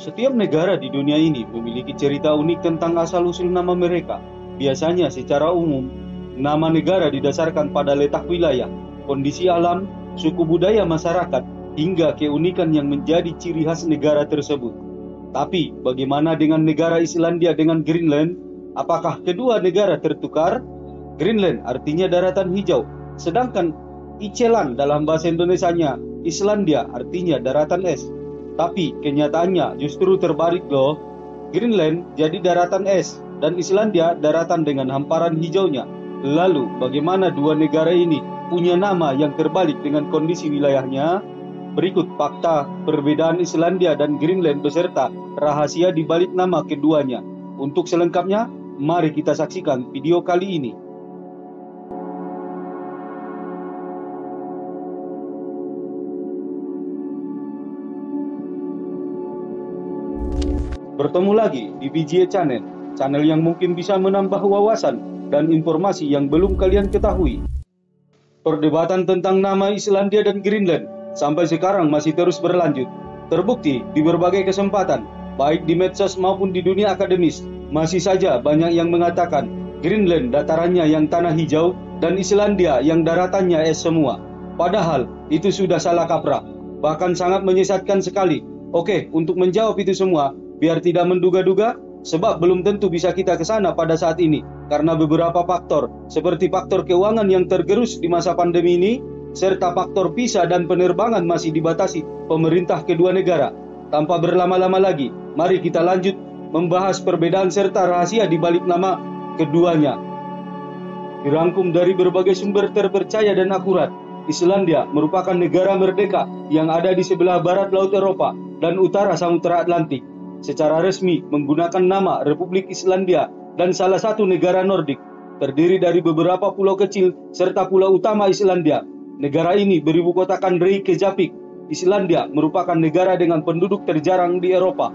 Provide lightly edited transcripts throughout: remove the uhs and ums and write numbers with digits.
Setiap negara di dunia ini memiliki cerita unik tentang asal-usul nama mereka. Biasanya secara umum, nama negara didasarkan pada letak wilayah, kondisi alam, suku budaya masyarakat, hingga keunikan yang menjadi ciri khas negara tersebut. Tapi, bagaimana dengan negara Islandia dengan Greenland? Apakah kedua negara tertukar? Greenland artinya daratan hijau, sedangkan Iceland dalam bahasa Indonesianya, Islandia artinya daratan es. Tapi kenyataannya justru terbalik loh. Greenland jadi daratan es dan Islandia daratan dengan hamparan hijaunya. Lalu bagaimana dua negara ini punya nama yang terbalik dengan kondisi wilayahnya? Berikut fakta perbedaan Islandia dan Greenland beserta rahasia di balik nama keduanya. Untuk selengkapnya, mari kita saksikan video kali ini. Bertemu lagi di VGA channel yang mungkin bisa menambah wawasan dan informasi yang belum kalian ketahui. Perdebatan tentang nama Islandia dan Greenland sampai sekarang masih terus berlanjut. Terbukti di berbagai kesempatan, baik di medsos maupun di dunia akademis, masih saja banyak yang mengatakan Greenland datarannya yang tanah hijau dan Islandia yang daratannya es semua. Padahal itu sudah salah kaprah, bahkan sangat menyesatkan sekali. Oke, untuk menjawab itu semua, biar tidak menduga-duga, sebab belum tentu bisa kita ke sana pada saat ini karena beberapa faktor seperti faktor keuangan yang tergerus di masa pandemi ini serta faktor visa dan penerbangan masih dibatasi pemerintah kedua negara. Tanpa berlama-lama lagi, mari kita lanjut membahas perbedaan serta rahasia di balik nama keduanya. Dirangkum dari berbagai sumber terpercaya dan akurat, Islandia merupakan negara merdeka yang ada di sebelah barat Laut Eropa dan utara Samudra Atlantik. Secara resmi menggunakan nama Republik Islandia dan salah satu negara Nordik, terdiri dari beberapa pulau kecil serta pulau utama Islandia. Negara ini beribu kotakan Reykjavik. Islandia merupakan negara dengan penduduk terjarang di Eropa.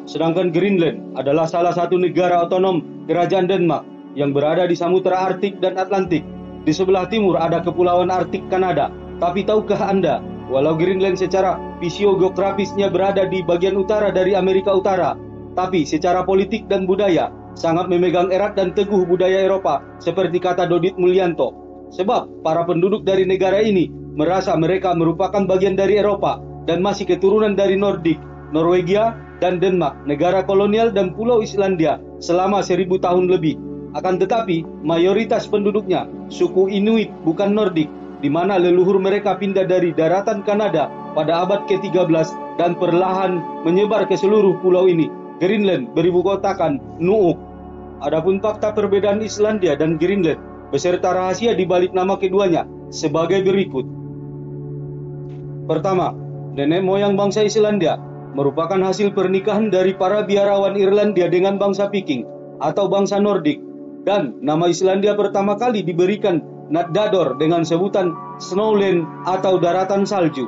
Sedangkan Greenland adalah salah satu negara otonom Kerajaan Denmark yang berada di Samudra Arktik dan Atlantik. Di sebelah timur ada Kepulauan Arktik Kanada. Tapi tahukah Anda, walau Greenland secara fisiogeografisnya berada di bagian utara dari Amerika Utara, tapi secara politik dan budaya sangat memegang erat dan teguh budaya Eropa, seperti kata Dodit Mulyanto. Sebab para penduduk dari negara ini merasa mereka merupakan bagian dari Eropa dan masih keturunan dari Nordik, Norwegia, dan Denmark, negara kolonial dan pulau Islandia selama 1000 tahun lebih. Akan tetapi, mayoritas penduduknya suku Inuit bukan Nordik, di mana leluhur mereka pindah dari daratan Kanada pada abad ke-13 dan perlahan menyebar ke seluruh pulau ini. Greenland beribu kotakan Nuuk. Adapun fakta perbedaan Islandia dan Greenland beserta rahasia di balik nama keduanya sebagai berikut. Pertama, nenek moyang bangsa Islandia merupakan hasil pernikahan dari para biarawan Irlandia dengan bangsa Viking atau bangsa Nordik, dan nama Islandia pertama kali diberikan Natdador dengan sebutan Snowland atau daratan salju.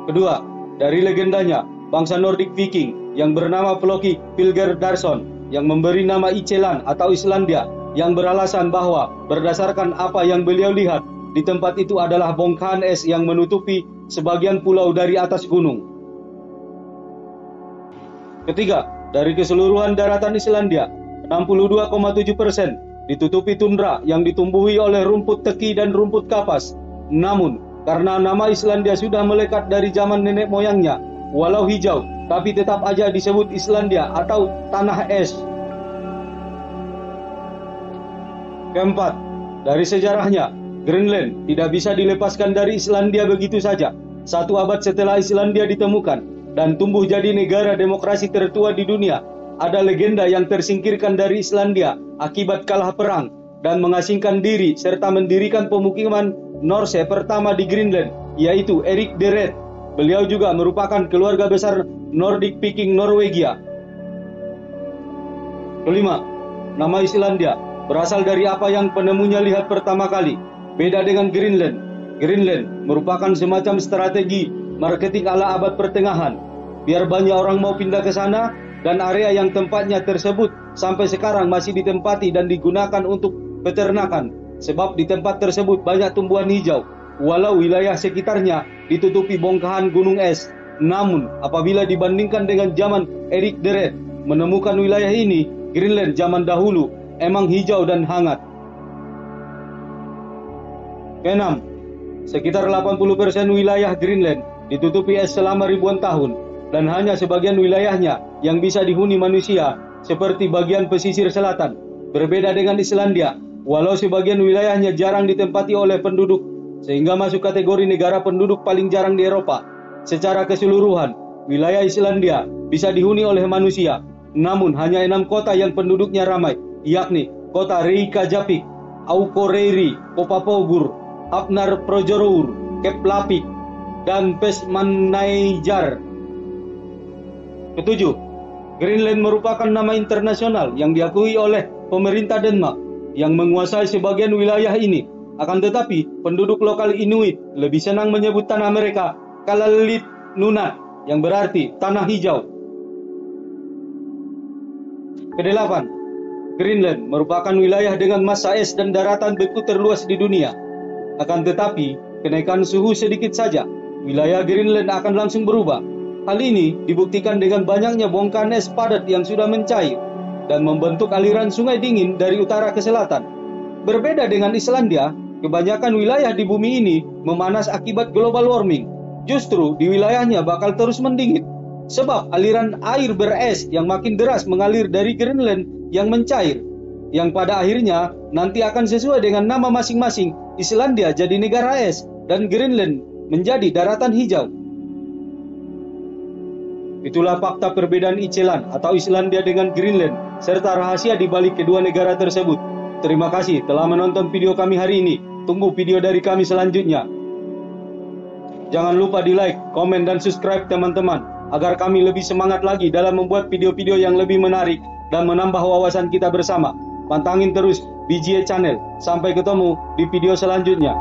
Kedua, dari legendanya, bangsa Nordik Viking yang bernama Floki Pilgerdarsson yang memberi nama Iceland atau Islandia yang beralasan bahwa berdasarkan apa yang beliau lihat, di tempat itu adalah bongkahan es yang menutupi sebagian pulau dari atas gunung. Ketiga, dari keseluruhan daratan Islandia, 62,7% ditutupi tundra yang ditumbuhi oleh rumput teki dan rumput kapas. Namun, karena nama Islandia sudah melekat dari zaman nenek moyangnya, walau hijau, tapi tetap aja disebut Islandia atau tanah es. Keempat, dari sejarahnya, Greenland tidak bisa dilepaskan dari Islandia begitu saja. 1 abad setelah Islandia ditemukan dan tumbuh jadi negara demokrasi tertua di dunia, ada legenda yang tersingkirkan dari Islandia akibat kalah perang dan mengasingkan diri serta mendirikan pemukiman Norse pertama di Greenland, yaitu Erik the Red. Beliau juga merupakan keluarga besar Nordic Viking Norwegia. Kelima, nama Islandia berasal dari apa yang penemunya lihat pertama kali. Beda dengan Greenland. Greenland merupakan semacam strategi marketing ala abad pertengahan. Biar banyak orang mau pindah ke sana, dan area yang tempatnya tersebut sampai sekarang masih ditempati dan digunakan untuk peternakan. Sebab di tempat tersebut banyak tumbuhan hijau, walau wilayah sekitarnya ditutupi bongkahan gunung es. Namun, apabila dibandingkan dengan zaman Eric the Red, menemukan wilayah ini, Greenland zaman dahulu, emang hijau dan hangat. Keenam, sekitar 80% wilayah Greenland ditutupi es selama ribuan tahun, dan hanya sebagian wilayahnya yang bisa dihuni manusia, seperti bagian pesisir selatan. Berbeda dengan Islandia, walau sebagian wilayahnya jarang ditempati oleh penduduk, sehingga masuk kategori negara penduduk paling jarang di Eropa. Secara keseluruhan, wilayah Islandia bisa dihuni oleh manusia, namun hanya 6 kota yang penduduknya ramai, yakni kota Reykjavik, Akureyri, Kopapogur, Hafnarfjörður, Keflavik, dan Vestmannaeyjar. Ketujuh, Greenland merupakan nama internasional yang diakui oleh pemerintah Denmark yang menguasai sebagian wilayah ini. Akan tetapi, penduduk lokal Inuit lebih senang menyebut tanah mereka Kalalit Nunat, yang berarti tanah hijau. Kedelapan, Greenland merupakan wilayah dengan massa es dan daratan beku terluas di dunia. Akan tetapi, kenaikan suhu sedikit saja, wilayah Greenland akan langsung berubah. Hal ini dibuktikan dengan banyaknya bongkahan es padat yang sudah mencair dan membentuk aliran sungai dingin dari utara ke selatan. Berbeda dengan Islandia, kebanyakan wilayah di bumi ini memanas akibat global warming. Justru di wilayahnya bakal terus mendingin, sebab aliran air beres yang makin deras mengalir dari Greenland yang mencair, yang pada akhirnya nanti akan sesuai dengan nama masing-masing. Islandia jadi negara es dan Greenland menjadi daratan hijau. Itulah fakta perbedaan Iceland atau Islandia dengan Greenland, serta rahasia di balik kedua negara tersebut. Terima kasih telah menonton video kami hari ini. Tunggu video dari kami selanjutnya. Jangan lupa di like, komen, dan subscribe teman-teman, agar kami lebih semangat lagi dalam membuat video-video yang lebih menarik dan menambah wawasan kita bersama. Pantangin terus BGA Channel. Sampai ketemu di video selanjutnya.